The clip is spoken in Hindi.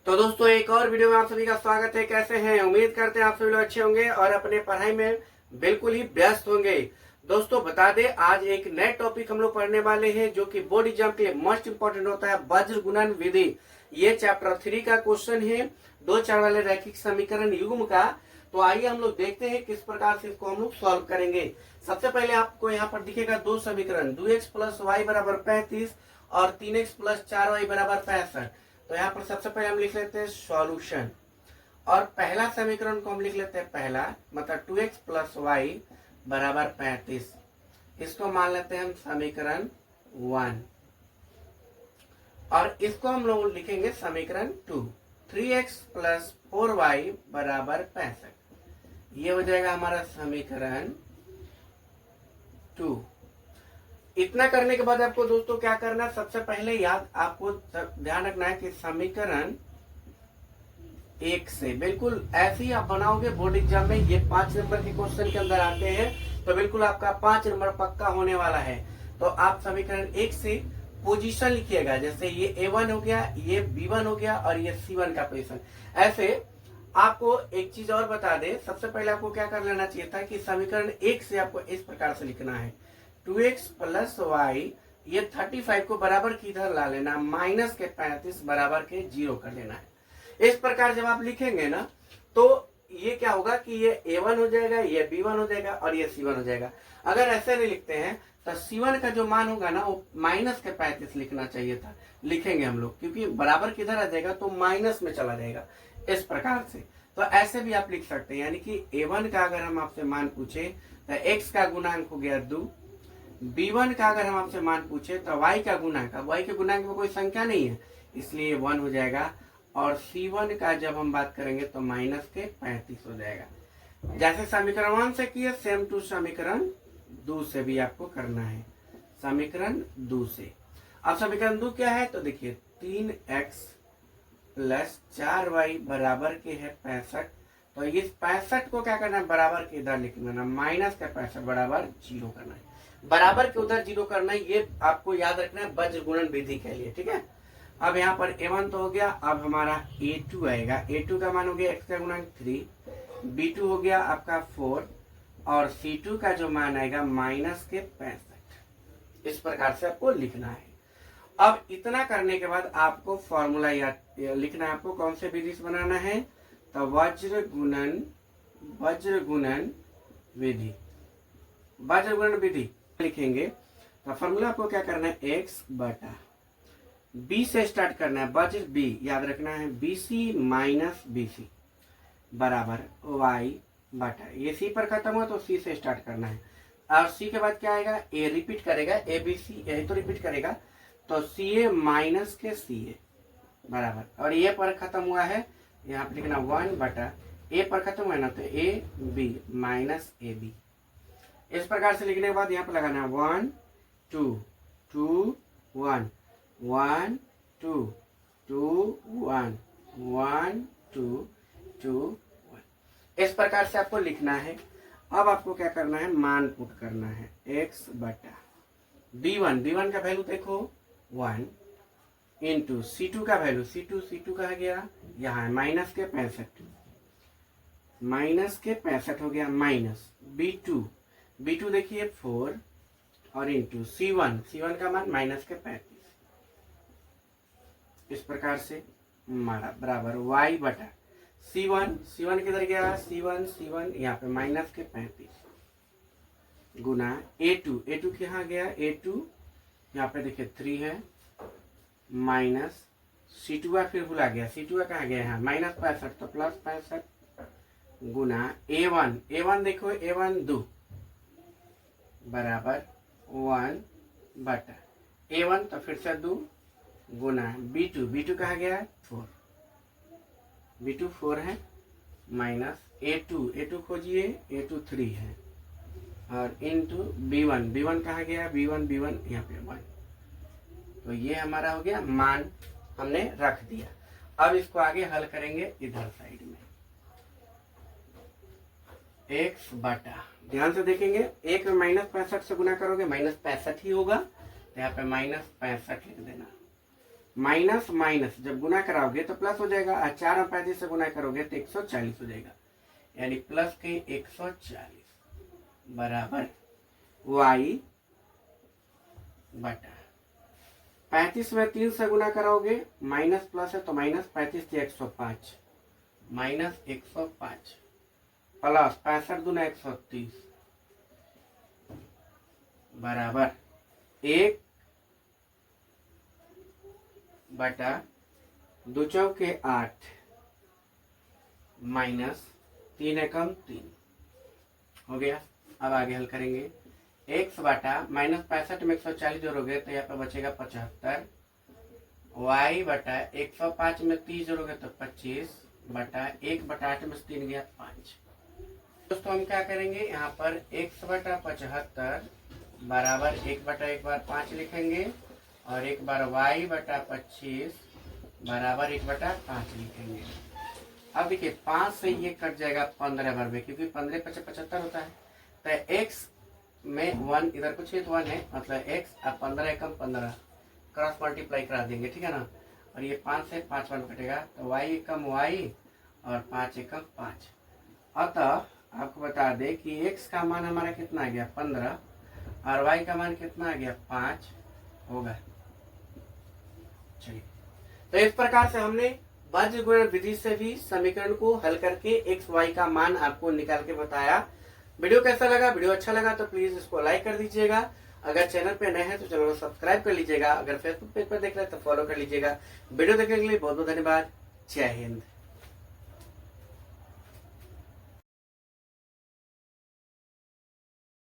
तो दोस्तों एक और वीडियो में आप सभी का स्वागत है। कैसे हैं? उम्मीद करते हैं आप सभी लोग अच्छे होंगे और अपने पढ़ाई में बिल्कुल ही व्यस्त होंगे। दोस्तों बता दें, आज एक नए टॉपिक हम लोग पढ़ने वाले हैं जो कि बोर्ड एग्जाम के लिए मोस्ट इंपोर्टेंट होता है, वज्र गुणन विधि। ये चैप्टर 3 का क्वेश्चन है, दो चर वाले रैखिक समीकरण युग्म का। तो आइए हम लोग देखते हैं किस प्रकार से इसको हम लोग सॉल्व करेंगे। सबसे पहले आपको यहाँ पर दिखेगा दो समीकरण, 2x प्लस वाई बराबर 35 और 3x प्लस 4y बराबर 65। तो यहाँ पर सबसे पहले हम लिख लेते हैं सॉल्यूशन, और पहला समीकरण को हम लिख लेते हैं पहला, मतलब 2x प्लस वाई बराबर 35। इसको मान लेते हैं हम समीकरण 1, और इसको हम लोग लिखेंगे समीकरण 2, 3x प्लस 4y बराबर 65। ये हो जाएगा हमारा समीकरण 2। इतना करने के बाद आपको दोस्तों क्या करना है, सबसे पहले याद आपको ध्यान रखना है कि समीकरण 1 से बिल्कुल ऐसे ही आप बनाओगे। बोर्ड एग्जाम में ये 5 नंबर के क्वेश्चन के अंदर आते हैं, तो बिल्कुल आपका 5 नंबर पक्का होने वाला है। तो आप समीकरण 1 से पोजीशन लिखिएगा, जैसे ये A1 हो गया, ये B1 हो गया और ये C1 का पोजीशन। ऐसे आपको एक चीज और बता दे, सबसे पहले आपको क्या कर लेना चाहिए था कि समीकरण 1 से आपको इस प्रकार से लिखना है, 2x प्लस वाई, ये 35 को बराबर की इधर ला लेना, माइनस के 35 बराबर के 0 कर लेना है। इस प्रकार जब आप लिखेंगे ना, तो ये क्या होगा कि ये A1 हो जाएगा, ये B1 हो जाएगा और ये C1 हो जाएगा। अगर ऐसे नहीं लिखते हैं तो C1 का जो मान होगा ना, वो माइनस के 35 लिखना चाहिए था, लिखेंगे हम लोग, क्योंकि बराबर किधर आ जाएगा तो माइनस में चला जाएगा इस प्रकार से। तो ऐसे भी आप लिख सकते हैं, यानी कि A1 का अगर हम आपसे मान पूछे तो x का गुणांक हो गया 2, B1 का अगर हम आपसे मान पूछे तो y का गुणांक, अब y के गुणांक में कोई संख्या नहीं है इसलिए 1 हो जाएगा, और C1 का जब हम बात करेंगे तो माइनस के 35 हो जाएगा। जैसे समीकरण 1 से किए, सेम टू समीकरण 2 से भी आपको करना है, समीकरण 2 से। अब समीकरण 2 क्या है तो देखिए, 3x प्लस 4y बराबर के है 65। तो इस 65 को क्या करना है, बराबर के इधर लिखना, माइनस का 65 बराबर 0 करना है, बराबर के उधर 0 करना है। ये आपको याद रखना है वज्र गुणन विधि के लिए, ठीक है। अब यहाँ पर A1 तो हो गया, अब हमारा A2 आएगा। A2 का मान हो गया x का गुणांक 3, B2 हो गया आपका 4, और C2 का जो मान आएगा माइनस के 65। इस प्रकार से आपको लिखना है। अब इतना करने के बाद आपको फॉर्मूला याद लिखना है, आपको कौन से विधि से बनाना है, तो वज्र गुणन विधि। वज्र गुणन विधि लिखेंगे तो फॉर्मूला आपको क्या करना है, x बटा b से स्टार्ट करना है, वज्र b याद रखना है, BC माइनस BC बराबर y बटा, ये C पर खत्म हुआ तो C से स्टार्ट करना है, और C के बाद क्या आएगा, A रिपीट करेगा, ABC A तो रिपीट करेगा, तो CA माइनस के CA बराबर, और ये पर खत्म हुआ है, यहाँ पे लिखना 1 बटा, A पर खत्म हुआ है ना तो AB माइनस AB। इस प्रकार से लिखने के बाद यहाँ पर लगाना है 1 2 2 1 1 2 2 1 1 2 2 1। इस प्रकार से आपको लिखना है। अब आपको क्या करना है, मान पुट करना है, x बटा B1 का वैल्यू देखो 1 इंटू C2 का वैल्यू, C2 का गया यहाँ है माइनस के 65 हो गया, माइनस B2 देखिए 4, और इंटू C1 का मान माइनस के 35। इस प्रकार से हमारा बराबर y बटा C1 किधर गया, C1 यहाँ पे माइनस के 35 गुना A2 यहाँ गया, A2 यहाँ पे देखिए 3 है, माइनस C2 का फिर भुला गया, C2 का कहाँ गया यहाँ माइनस 65, तो प्लस 65 गुना A1 देखो, A1 2 बराबर 1 बटा A1 तो फिर से 2 गुना B2 कहा गया 4, B2 4 है, माइनस A2 खोजिए, A2 3 है, और इंटू B1 कहा गया, B1 यहाँ पे 1। तो ये हमारा हो गया, मान हमने रख दिया। अब इसको आगे हल करेंगे इधर साइड में, x बटा, ध्यान से देखेंगे, एक में माइनस 65 से गुना करोगे माइनस 65 ही होगा, तो यहाँ पे माइनस 65 लिख देना, माइनस माइनस जब गुना कराओगे तो प्लस हो जाएगा, और 4 और 35 से गुना करोगे तो 140 हो जाएगा, यानी प्लस के 140 बराबर y बटा 35 में 3 से गुना कराओगे, माइनस प्लस है तो माइनस 35 से 105 माइनस 105 प्लस 65 दूना 130 बराबर 1 बटा 2 चौके 8 माइनस 3 एकम 3 हो गया। अब आगे हल करेंगे, x बटा माइनस 65 में 140 जोड़ोगे तो यहाँ पे बचेगा 75, y बटा 105 में 30 जोड़ोगे तो 25 बटा 1 बटा 8 में 3 गया 5। दोस्तों हम क्या करेंगे, यहाँ पर x बटा 75 बराबर 1 बटा 1 बार 5 लिखेंगे, और एक बार y बटा 25 बराबर 1 बटा 5 लिखेंगे। अब देखिए 5 से ये कट जाएगा 15 बार में, क्योंकि 15 पचे 75 होता है, तो x में 1 इधर कुछ ही तो 1 है, मतलब x अब 15 एकम 15 क्रॉस मल्टीप्लाई करा देंगे, ठीक है ना। और ये 5 से 5 1 कटेगा तो y एकम y और 5 एकम 5। अतः आपको बता दें कि x का मान हमारा कितना आ गया 15 और y का मान कितना आ गया 5 होगा। चलिए, तो इस प्रकार से हमने बीजगणित विधि से भी समीकरण को हल करके x y का मान आपको निकाल के बताया। वीडियो कैसा लगा? वीडियो अच्छा लगा तो प्लीज इसको लाइक कर दीजिएगा। अगर चैनल पे नए हैं तो चैनल को सब्सक्राइब कर लीजिएगा। अगर फेसबुक पेज पर देख रहे हैं तो फॉलो कर लीजिएगा। वीडियो देखने के लिए बहुत बहुत धन्यवाद। जय हिंद।